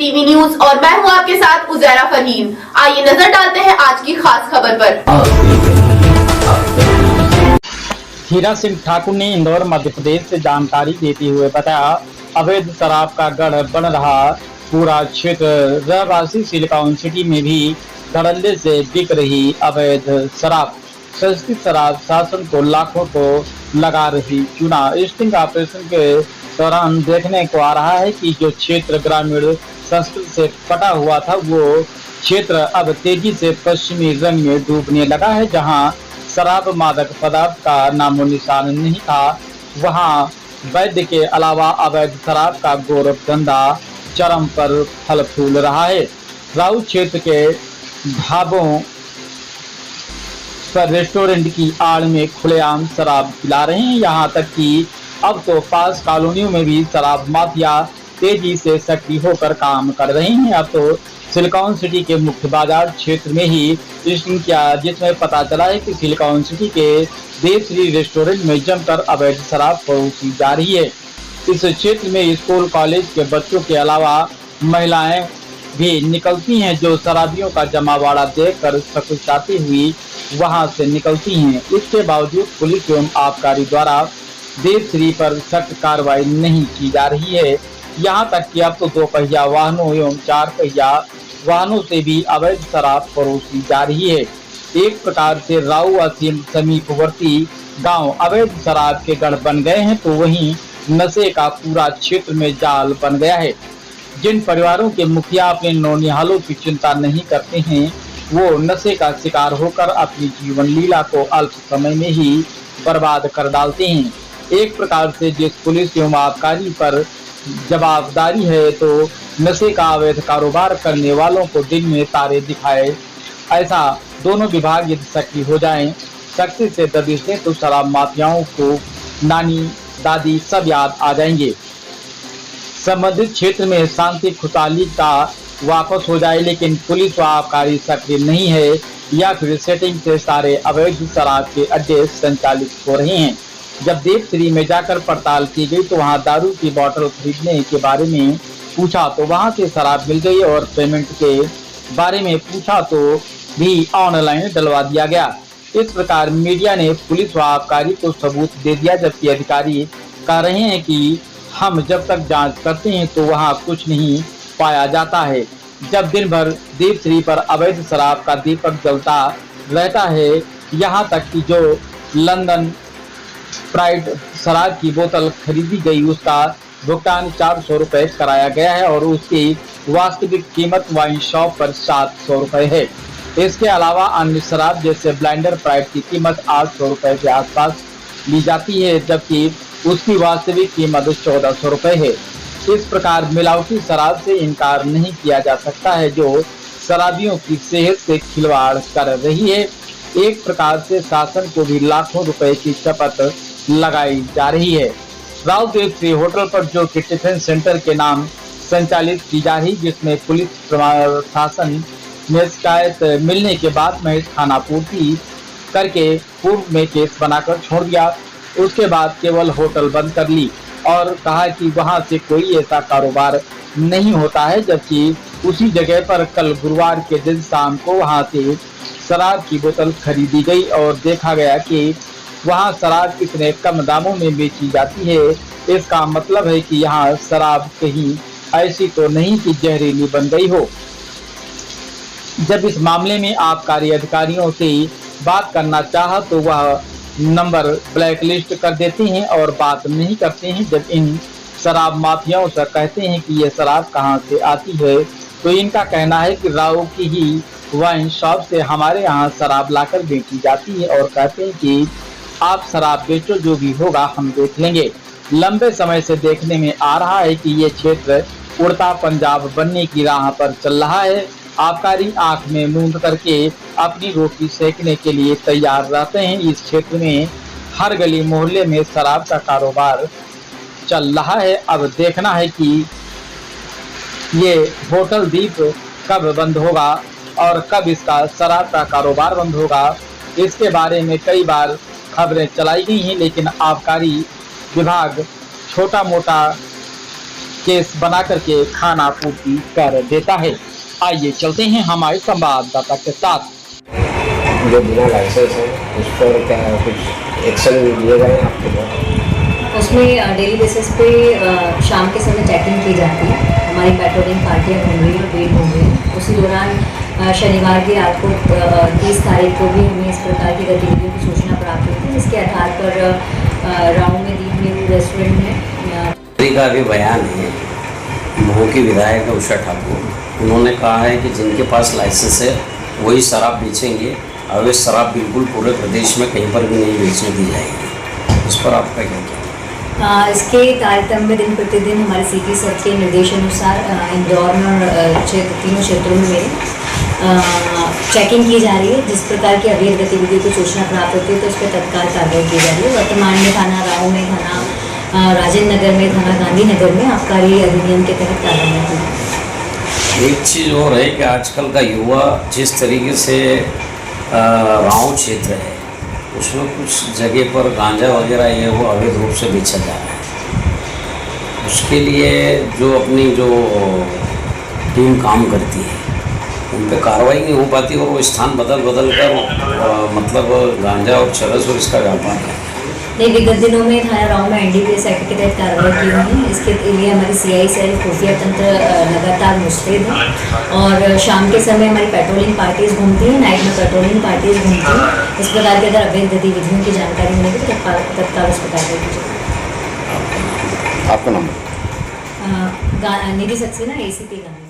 TV news और मैं हूं आपके साथ उजैरा फरहीन। आइए नजर डालते हैं आज की खास खबर पर। हीरा सिंह ठाकुर ने इंदौर मध्य प्रदेश से जानकारी देते हुए बताया, अवैध शराब का गढ़ बन रहा पूरा क्षेत्र। रहवासी सिलिकॉन सिटी में भी धड़ल्ले से बिक रही अवैध शराब। सस्ती शराब शासन को लाखों को लगा रही चूना। स्टिंग ऑपरेशन के दौरान देखने को आ रहा है कि जो क्षेत्र ग्रामीण संस्कृति से पटा हुआ था, वो क्षेत्र अब तेजी से पश्चिमी रंग में डूबने लगा है। जहां शराब मादक पदार्थ का नामो निशान नहीं था, वहां वैद्य के अलावा अवैध शराब का गौरव धंधा चरम पर फल फूल रहा है। राउ क्षेत्र के ढाबों पर रेस्टोरेंट की आड़ में खुलेआम शराब पिला रहे हैं। यहाँ तक कि अब तो पास कॉलोनियों में भी शराब माफिया तेजी से सक्रिय होकर काम कर रहे हैं। अब तो सिलिकॉन सिटी के मुख्य बाजार क्षेत्र में ही स्टिंग किया, जिसमें पता चला है कि सिलिकॉन सिटी के देवश्री रेस्टोरेंट में जमकर अवैध शराब परोसी जा रही है। इस क्षेत्र में स्कूल कॉलेज के बच्चों के अलावा महिलाएं भी निकलती हैं, जो शराबियों का जमावाड़ा देखकर सकुचाती हुई वहां से निकलती हैं। इसके बावजूद पुलिस एवं आबकारी द्वारा देवश्री पर सख्त कार्रवाई नहीं की जा रही है। यहाँ तक कि अब तो 2 पहिया वाहनों एवं 4 पहिया वाहनों से भी अवैध शराब परोसी जा रही है। एक प्रकार से राउ व समीपवर्ती गांव अवैध शराब के गढ़ बन गए हैं, तो वहीं नशे का पूरा क्षेत्र में जाल बन गया है। जिन परिवारों के मुखिया अपने नौनिहालों की चिंता नहीं करते हैं, वो नशे का शिकार होकर अपनी जीवन लीला को अल्प समय में ही बर्बाद कर डालते हैं। एक प्रकार से जिस पुलिस एवं आबकारी पर जवाबदारी है, तो नशे का अवैध कारोबार करने वालों को दिन में तारे दिखाए। ऐसा दोनों विभाग यदि सक्रिय हो जाएं, सख्ती से दबिश दें, तो शराब माफियाओं को नानी दादी सब याद आ जाएंगे। संबंधित क्षेत्र में शांति खुशहाली का वापस हो जाए, लेकिन पुलिस व आबकारी सक्रिय नहीं है, या फिर सेटिंग से सारे अवैध शराब के अड्डे संचालित हो रहे हैं। जब देवश्री में जाकर पड़ताल की गई, तो वहां दारू की बोतल खरीदने के बारे में पूछा तो वहां से शराब मिल गई, और पेमेंट के बारे में पूछा तो भी ऑनलाइन डलवा दिया गया। इस प्रकार मीडिया ने पुलिस व आबकारी को सबूत दे दिया, जबकि अधिकारी कह रहे हैं कि हम जब तक जांच करते हैं तो वहां कुछ नहीं पाया जाता है। जब दिन भर देवश्री पर अवैध शराब का दीपक जलता रहता है, यहाँ तक कि जो लंदन प्राइड शराब की बोतल खरीदी गई, उसका भुगतान 400 रुपए कराया गया है, और उसकी वास्तविक कीमत वाइन शॉप पर 700 रुपए है। इसके अलावा अन्य शराब जैसे ब्लेंडर प्राइड की कीमत 800 रुपए के आसपास ली जाती है, जबकि उसकी वास्तविक कीमत 1400 रुपए है। इस प्रकार मिलावटी शराब से इनकार नहीं किया जा सकता है, जो शराबियों की सेहत से खिलवाड़ कर रही है। एक प्रकार से शासन को भी लाखों रुपए की शपथ लगाई जा रही है। राव देवश्री होटल पर जो कि टिफिन सेंटर के नाम संचालित की जा रही, जिसमें पुलिस प्रशासन ने शिकायत मिलने के बाद महज खानापूर्ति करके पूर्व में केस बनाकर छोड़ दिया। उसके बाद केवल होटल बंद कर ली और कहा कि वहां से कोई ऐसा कारोबार नहीं होता है, जबकि उसी जगह पर कल गुरुवार के दिन शाम को वहां से शराब की बोतल खरीदी गई, और देखा गया कि वहां शराब कितने कम दामों में बेची जाती है। इसका मतलब है कि यहाँ शराब कहीं ऐसी तो नहीं कि जहरीली बन गई हो। जब इस मामले में आबकारी अधिकारियों से बात करना चाहा, तो वह नंबर ब्लैकलिस्ट कर देते हैं और बात नहीं करते हैं। जब इन शराब माफियाओं से कहते हैं कि यह शराब कहाँ से आती है, तो इनका कहना है कि राव की ही वाइन शॉप से हमारे यहाँ शराब लाकर बेची जाती है, और कहते हैं कि आप शराब बेचो, जो भी होगा हम देख लेंगे। लंबे समय से देखने में आ रहा है कि ये क्षेत्र उड़ता पंजाब बनने की राह पर चल रहा है। आबकारी आंख में मूंद करके अपनी रोटी सेकने के लिए तैयार रहते हैं। इस क्षेत्र में हर गली मोहल्ले में शराब का कारोबार चल रहा है। अब देखना है कि ये होटल दीप कब बंद होगा और कब इसका शराब का कारोबार बंद होगा। इसके बारे में कई बार खबरें चलाई गई हैं, लेकिन आबकारी विभाग छोटा मोटा केस बना करके खाना पूर्ति कर देता है। आइए चलते हैं हमारे संवाददाता के साथ। जो बिना लाइसेंस है उस पर क्या कुछ एक्शन लिए गए हैं आपके द्वारा? उसमें डेली बेसिस पे शाम के समय चेकिंग की जाती है। हमारी पेट्रोलिंग पार्टियाँ घूम रही है, बीट घूम रही है। उसी दौरान शनिवार की रात को 30 तारीख को भी हमें इस प्रकार की गतिविधियों की सूचना प्राप्त हुई थी, जिसके आधार पर राउंड में दीप न्यू रेस्टोरेंट में का भी बयान है महू की विधायक उषा ठाकुर, उन्होंने कहा है कि जिनके पास लाइसेंस है वही शराब बेचेंगे। अवैध शराब बिल्कुल पूरे प्रदेश में कहीं पर भी नहीं बेचने दी जाएगी। इस पर आपका क्या कहना है? इसके तारतम्य में दिन प्रतिदिन हमारे सीपी सर के निर्देशानुसार इंदौर में और तीनों क्षेत्रों में चेकिंग की जा रही है। जिस प्रकार की अवैध गतिविधियों की सूचना प्राप्त होती है तो उस पर तत्काल कार्रवाई की जा रही है। वर्तमान में थाना राव में, थाना राजेंद्र नगर में, थाना गांधीनगर में आबकारी अधिनियम के तहत कार्रवाई की। एक चीज़ और है कि आजकल का युवा जिस तरीके से गाँव क्षेत्र है उसमें कुछ जगह पर गांजा वगैरह ये वो अवैध रूप से बेचा जा रहा है। उसके लिए जो अपनी जो टीम काम करती है उन पर कार्रवाई नहीं हो पाती और वो स्थान बदल कर मतलब गांजा और चरस और इसका व्यापार है। नहीं, विगत दिनों में थाना राव में NDPS एक्ट के तहत कार्रवाई की हुई है। इसके लिए हमारी CI सेल खुफिया तंत्र लगातार मुस्तैद है और शाम के समय हमारी पेट्रोलिंग पार्टीज घूमती हैं, नाइट में पेट्रोलिंग पार्टीज घूमती हैं। इस प्रकार के अगर अवैध गतिविधियों की जानकारी मिलेगी तो तत्काल उस पर कार्रवाई की जाएगी। आपका नंबर? निधि सक्सेना ACP गांधी।